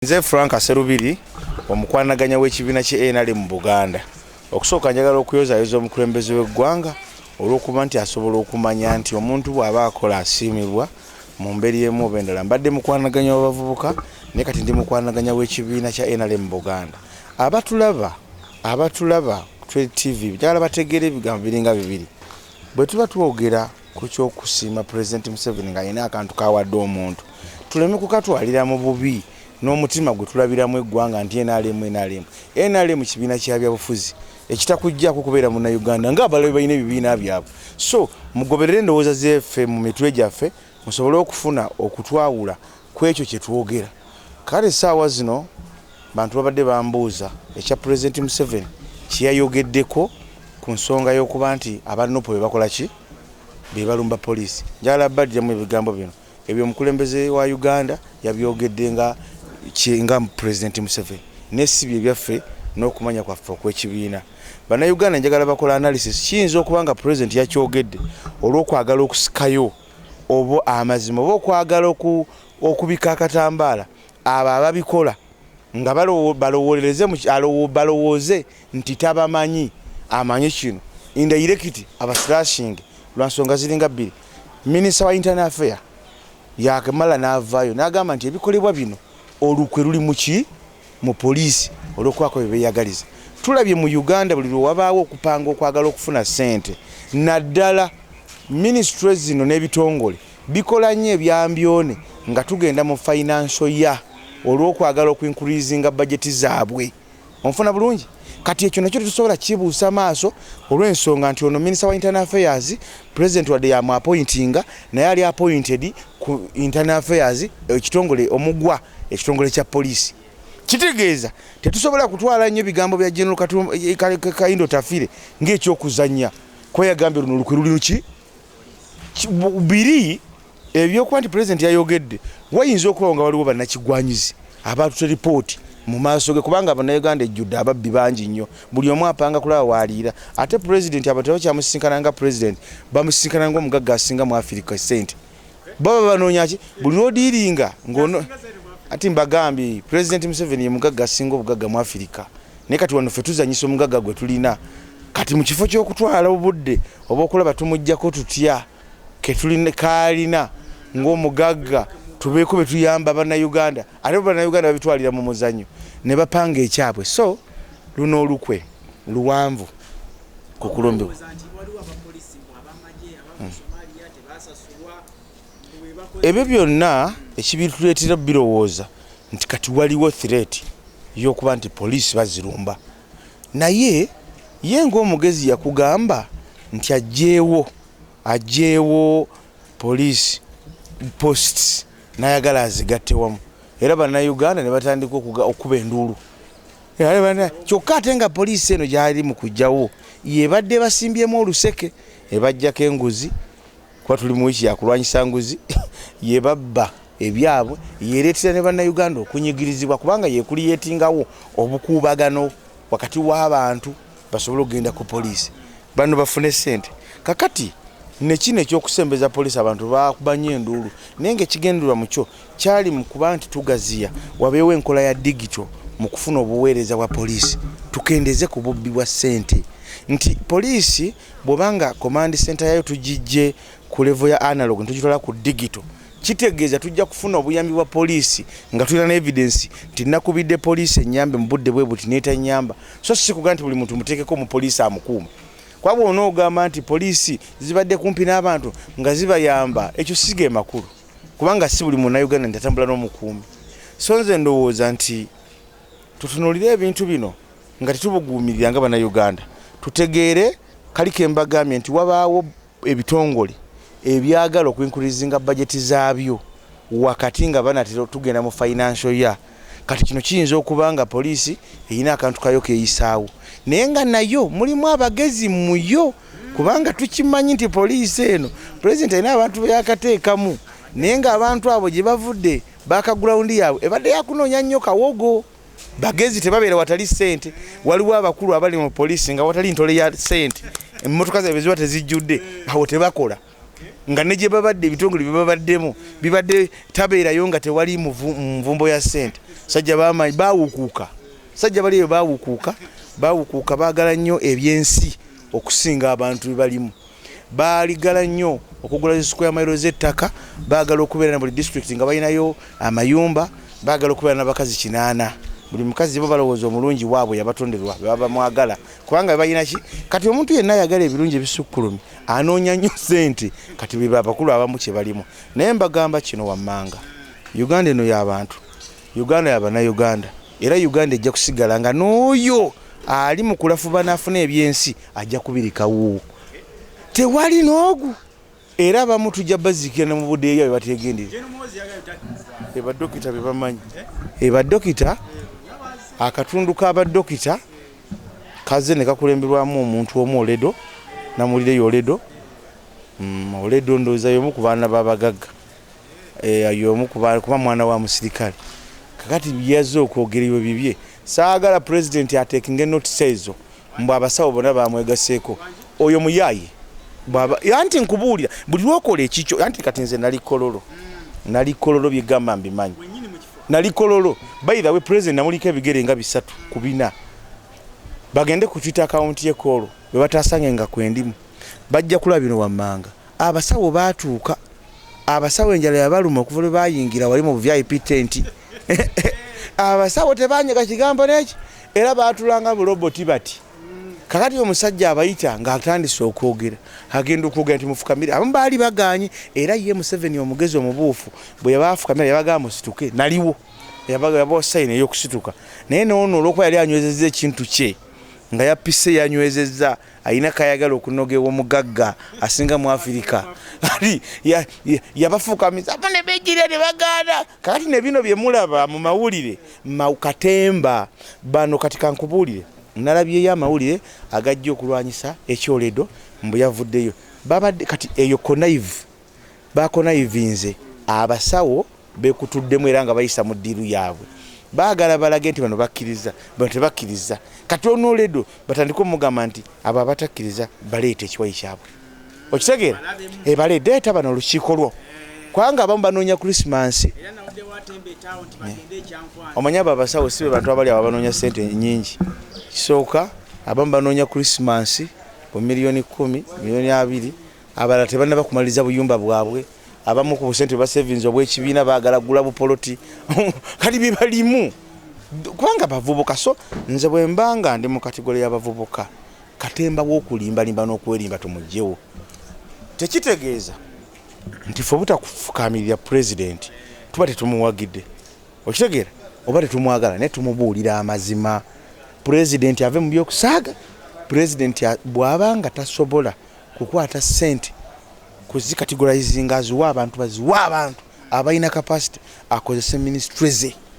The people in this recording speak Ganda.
Nze Frank Sserubiri omukwanaganya w'ekibiina kye mu Buganda. Okusooka njagala okuyozayoza omukulembeze w'eggwanga olw'okuba nti asobola okumanya nti omuntu bw'aba akola asiimibwa mu mbeera emu oba endala. Mbadde mukwanaganya w'abavubuka naye kati ndi mukwanaganya w'ekibiina kya mu Buganda. Abatulaba ku TV njagala bategeere ebigambo biringa bibiri. Bwe tuba twogera ku ky'okusiima President Museveni ng'alina akantu kawadde omuntu, tuleme kukatwalira mu bubi n'omutima gwe tulabiramu eggwanga nti NRM kibiina kya byabufuzi ekitakujjako kubeera mu Uganda ng'abalabe balina ebibiina byabwe. So mugoberere endowooza z'effe mu mitwe gyaffe musobole okufuna okutwawula ku ekyo kye twogera. Kale essaawa zino bantu babadde bambuuza ekya President Museveni kye yayogeddeko ku nsonga y'okuba nti abanopo be bakola ki? Be balumba poliisi. Njagala baddiramu ebigambo bino. Ebyo omukulembeze wa Uganda yabyogedde nga President Museveni nesibye byaffe n'okumanya kwaffe okw'ekibiina. Bannayuganda njagala bakola analysis kiyinza okuba nga President yakyogedde olw'okwagala okusikayo oba amazima oba okwagala okubika akatambaala abo ababikola nga balowooze nti tabamanyi amanyi kino indirecti abaslashing lwa nsonga ziringa bbiri. Minisita wa Internal Affairs yakamala n'avaayo n'agamba nti ebikolebwa bino olukwe luli mu poliisi olw'okwako bebeyagaliza. Tulabye mu Uganda buli lwe wabaawo okupanga okwagala okufuna ssente naddala ministries zino n'ebitongole bikola nnyo ebyambyone nga tugenda mu financial year olw'okwagala okuinkurizinga bajeti zaabwe. Onfuna bulungi? Kati ekyo nakyo tusobola kibuusa maaso olw'ensonga nti ono Minister wa Internal Affairs President wadde yamuappointinga naye ali appointed ku Internal Affairs ekitongole omugwa ekitongole kya poliisi. Kitegeeza tetusobola kutwala nnyo ebigambo bya General Kayindo Tafire ng'ekyokuzannya kweyagambye luno olukwe luli luki biri ebyokuba nti President yayogedde wayinza okuba nga waliwo bannakigwanyizi abantu report mu maaso ge kubanga Abannayuganda ejjudde ababbi bangi nnyo buli omu apanga kulaba waliira. Ate President abatabo kyamusinkana nga President bamusinkana ng'omugagga asinga mu Africa SSENTE baba banoonya ki buli lwodiiringa ngono ati mbagambye President Museveni ye mugagga asinga obugagga mu Africa naye kati wano ffe tuzanyisa omugagga gwe tulina kati mu kifo ky'okutwala obudde oba okulaba tumuggyako tutya ke tulina kaalina ng'omugagga tubeeko be tuyamba Bannayuganda ate Bannayuganda babitwalira mu muzannyo ne bapanga ekyabwe. So luno olukwe luwanvu ku kulombebwa. Ebyo byonna ekibituleetera birowooza nti kati waliwo threat y'okuba nti poliisi bazirumba. Naye ye ng'omugezi yakugamba nti aggyeewo poliisi posts n'ayagala azigatte wamu era Bannayuganda ne batandika okuba enduulu. Kyokka ate nga poliisi eno gyali mu kujjawo yebadde basimbyemu oluseke ebajjako enguzi kuba tuli mu wiiki yakulwanyisa nguzi yebabba ebyabwe yereetera ne Bannayuganda okunyigirizibwa kubanga yekuliyeetingawo obukuubagano wakati w'abantu basobole okugenda ku poliisi bano bafune ssente. Kakati nekino ekyokusembeza poliisi abantu bakubanye enduulu naye ng'ekigendererwa mu kyo kyali mu kuba nti tugaziya wabeewo enkola ya digital mu kufuna obuweereza bwa poliisi tukendeze ku bubbi bwa ssente. Nti poliisi bw'obanga command center yayo tugijje ku level ya analog ntugitwala ku digital kitegeeza tujja kufuna obuyambi bwa poliisi nga tulina ne evidence nti nakubidde poliisi ennyambe mu budde bwe buti neetanyamba. So si kugaa nti buli muntu muteekeko mu poliisi amukuuma kwabwe onoogamba nti poliisi zibadde kumpi n'abantu nga zibayamba ekyo sige makulu kubanga si buli Munnayuganda nti atambula n'omukuumi. So nze ndowooza nti tutunuulire ebintu bino nga tetubuguumirira nga Bannayuganda tutegeere kaliko embagambye nti wabaawo ebitongole ebyagala okuinkurizinga bajeti zaabyo wakati nga banatera tugenda mu financial year. Kati kino kiyinza okuba nga poliisi erina akantu kayo keeyisaawo naye nga nayo mulimu abagezi muyo kubanga tukimanyi nti poliisi eno President alina abantu beyakateekamu naye ng'abantu abo gye bavudde bakagulawundi yaabwe ebadde yakunoonya nnyo kawogo. Bagezi tebabeera watali ssente waliwo abakulu abali mu poliisi nga watali ntole ya ssente emmotoka zaabwe ziba tezijjudde awo tebakola nga ne gye babadde ebitongole bye babaddemu bibadde tabeerayo nga tewali nvumbo ya ssente. Sajja bamanyi baawukuuka, sajja baliyo baawukuuka baagala nnyo ebyensi okusinga abantu be balimu. Baaligala nnyo okugula square miles z'ettaka, baagala okubeera na buli district nga balinayo amayumba, baagala okubeera n'abakazi 8. Buli mukazi bo balowooza omulungi waabwe yabatonderwa baba mwagala kubanga balina ki kati omuntu yenna ayagala ebirungi ebisukkulumi anoonya nnyo ssente kati bwe abakulu abamu kye balimu. Naye mbagamba kino wammanga, Uganda eno y'abantu, Uganda y'Abannayuganda, era Uganda ejja kusigala nga n'oyo ali mu kulafuba n'afuna ebyensi ajja kubirikawo. Tewali n'ogu era abamu tujja baziikira mu budde eyo bebategendera. Badokita be bamanyi, badokita akatundu k'abadokita kaze ne kakulemberwamu omuntu omu Oledo, namulireyo Oledo. Oledo ndowooza y'omu ku baana b'abagagga, y'omu kuba mwana wa musirikale. Kakati byaze okwogerayo bibye, saagala pulezidenti ateekinge notisi ezo mbu abasawo bonna bamwegaseeko. Oyo muyaye anti nkubuulira buli lwokola ekikyo, anti kati nze nali kololo byegamba mbimanyi. Nali kololo by the way president namuliko ebigere nga 3 ku 4 bagende ku Twitter account ye kolo bwe batasange nga kwendimu bajja kula bino wammanga. Abasawo baatuuka, abasawo enjala yabaluma okuva lwe bayingira wali mu VIP tent. Abasawo tebanyega kigambo neki era baatulanga mu roboti bati. Kakati omusajja abayita ng'atandise okwogera, agenda okwogera nti mufukamire. Abamu baali baganye era ye Museveni omugezi omubuufu bwe yabaafukamira yabagamba musituke, naliwo yabagamba sayini ey'okusituka. Naye n'ono olw'okuba yali anywezezza ekintu kye nga yapise yanywezezza, ayina kayagala okunogewa omugagga asinga mu Afirika. Yabafuukamiza ne bejjira ne bagaana. Kakati ne bino bye mulaba mu mawulire Katemba bano kati kankubuulire. Nalabyeyo amawulire agajja okulwanyisa ekyoledo mbu yavuddeyo. Babadde kati eyo bakonayivinze abasawo bekutuddemu era nga bayisa mu ddiiru yaabwe. Baagala balage nti bano bakkiriza, bano tebakkiriza. Kati onooledo batandika omugamba nti abo abatakkiriza baleeta ekiwayi kyabwe. Okitegeera? Baleeta bano olukiiko lwo. Kubanga abamu banoonya Krismasi. Omanya abo abasawo si be bantu abali abanoonya ssente nnyingi. Kisooka abamu banoonya Krismasi ku miliyoni 10, miliyoni 20, abalala tebannaba kumaliriza buyumba bwabwe. Abamu ku busente ba savings obw'ekibiina baagala gula bupoloti. Kati bibalimu kubanga bavubuka. So nze bwe mbanga ndi mu kategori y'abavubuka, Katemba w'okulimbalimba n'okwerimba tumugyewo. Tekitegeeza nti ffe obutakufukamirira pulezidenti tuba tetumuwagidde. Okitegeera? Oba tetumwagala naye tumubuulira amazima. Pulezidenti ave mu byokusaaga. Pulezidenti bw'abanga tasobola kukwata ssente kuzikategorizinga aziwa abantu abalina capacity akozese ministry ze.